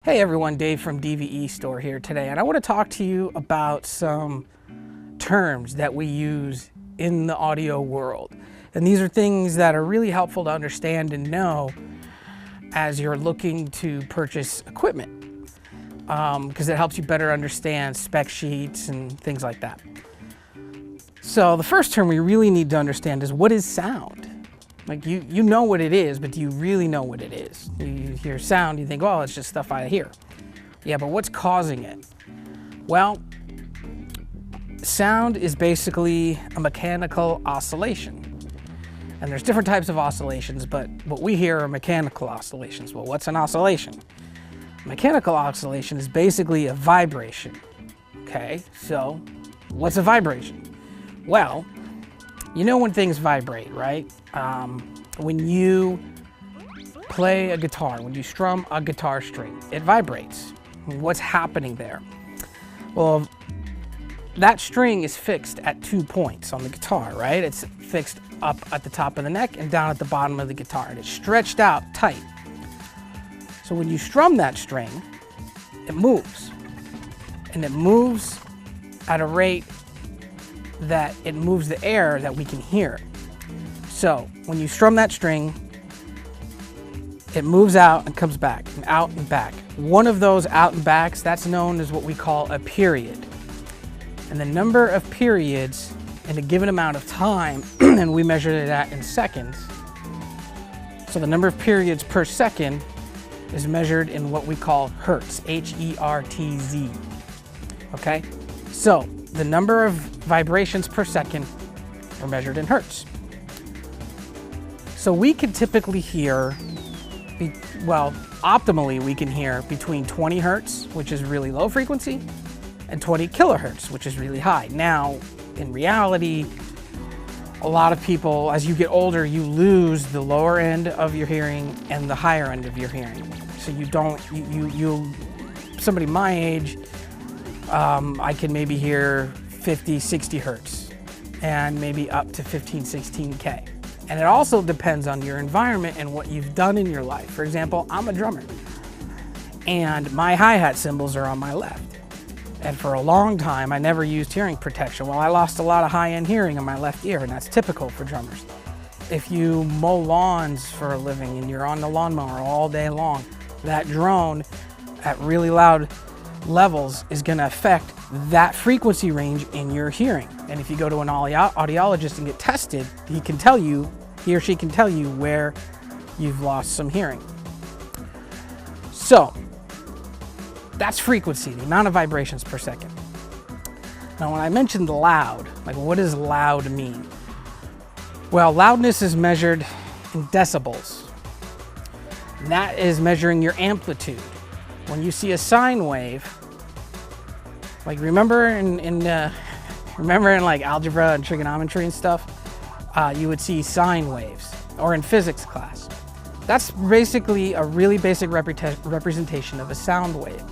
Hey everyone, Dave from DVE Store here today, and I want to talk to you about some terms that we use in the audio world. And these are things that are really helpful to understand and know as you're looking to purchase equipment, because it helps you better understand spec sheets and things like that. So the first term we really need to understand is, what is sound? Like you know what it is, but do you really know what it is? You hear sound, you think, oh, it's just stuff I hear. Yeah, but what's causing it? Well, sound is basically a mechanical oscillation. And there's different types of oscillations, but what we hear are mechanical oscillations. Well, what's an oscillation? Mechanical oscillation is basically a vibration. Okay, so what's a vibration? Well, you know when things vibrate, right? When you play a guitar, when you strum a guitar string, it vibrates. What's happening there? Well, that string is fixed at 2 points on the guitar, right? It's fixed up at the top of the neck and down at the bottom of the guitar, and it's stretched out tight. So when you strum that string, it moves. And it moves at a rate that it moves the air that we can hear. So when you strum that string, it moves out and comes back, and out and back. One of those out and backs, that's known as what we call a period. And the number of periods in a given amount of time, and we measure that in seconds. So the number of periods per second is measured in what we call Hertz, H-E-R-T-Z. Okay? So the number of vibrations per second are measured in Hertz. So we can typically hear, optimally we can hear between 20 Hertz, which is really low frequency, and 20 kilohertz, which is really high. Now, in reality, a lot of people, as you get older, you lose the lower end of your hearing and the higher end of your hearing. So somebody my age, I can maybe hear 50, 60 Hertz and maybe up to 15, 16K. And it also depends on your environment and what you've done in your life. For example, I'm a drummer and my hi-hat cymbals are on my left. And for a long time, I never used hearing protection. Well, I lost a lot of high-end hearing in my left ear, and that's typical for drummers. If you mow lawns for a living and you're on the lawnmower all day long, that drone at really loud levels is going to affect that frequency range in your hearing. And if you go to an audiologist and get tested, he or she can tell you where you've lost some hearing. So that's frequency, the amount of vibrations per second. Now, when I mentioned loud, like what does loud mean? Well, loudness is measured in decibels. And that is measuring your amplitude. When you see a sine wave, like remember in like algebra and trigonometry and stuff, you would see sine waves, or in physics class. That's basically a really basic representation of a sound wave.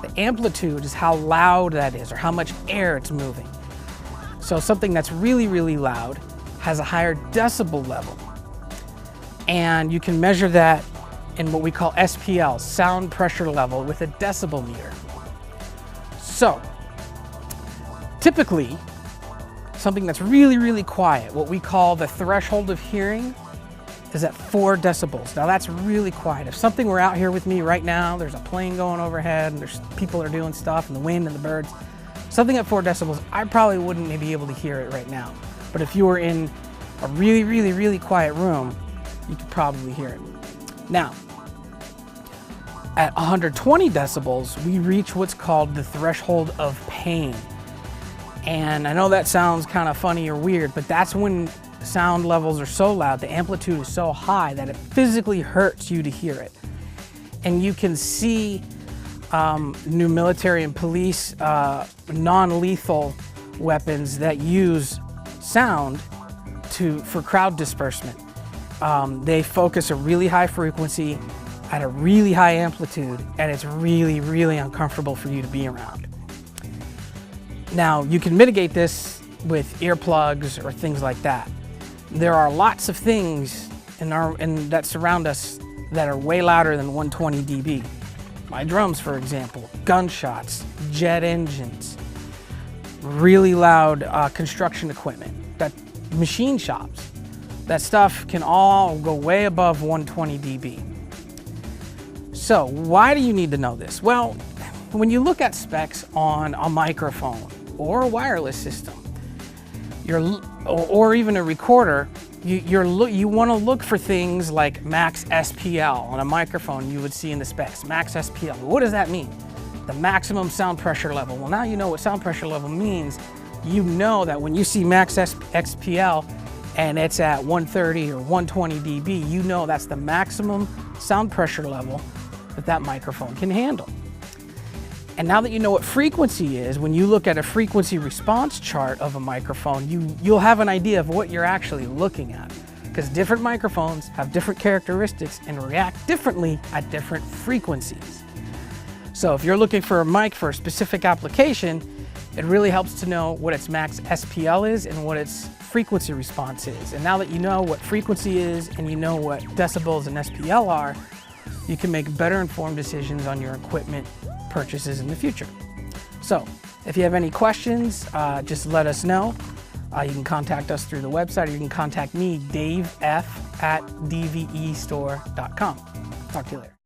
The amplitude is how loud that is, or how much air it's moving. So something that's really, really loud has a higher decibel level. And you can measure that in what we call SPL, sound pressure level, with a decibel meter. So typically, something that's really, really quiet, what we call the threshold of hearing, is at 4 decibels. Now that's really quiet. If something were out here with me right now, there's a plane going overhead and there's people are doing stuff and the wind and the birds, something at 4 decibels, I probably wouldn't be able to hear it right now. But if you were in a really, really, really quiet room, you could probably hear it. Now, at 120 decibels, we reach what's called the threshold of pain. And I know that sounds kind of funny or weird, but that's when sound levels are so loud, the amplitude is so high that it physically hurts you to hear it. And you can see new military and police non-lethal weapons that use sound for crowd disbursement. They focus a really high frequency at a really high amplitude, and it's really, really uncomfortable for you to be around. Now, you can mitigate this with earplugs or things like that. There are lots of things that surround us that are way louder than 120 dB. my drums, for example, gunshots, jet engines, really loud construction equipment, that machine shops. That stuff can all go way above 120 dB. So why do you need to know this? Well, when you look at specs on a microphone or a wireless system, or even a recorder, you want to look for things like max SPL. On a microphone, you would see in the specs, max SPL. What does that mean? The maximum sound pressure level. Well, now you know what sound pressure level means. You know that when you see max SPL and it's at 130 or 120 dB, you know that's the maximum sound pressure level that microphone can handle. And now that you know what frequency is, when you look at a frequency response chart of a microphone, you'll have an idea of what you're actually looking at. Because different microphones have different characteristics and react differently at different frequencies. So if you're looking for a mic for a specific application, it really helps to know what its max SPL is and what its frequency response is. And now that you know what frequency is and you know what decibels and SPL are, you can make better informed decisions on your equipment purchases in the future. So if you have any questions, just let us know. You can contact us through the website, or you can contact me, Dave F, at dvestore.com. Talk to you later.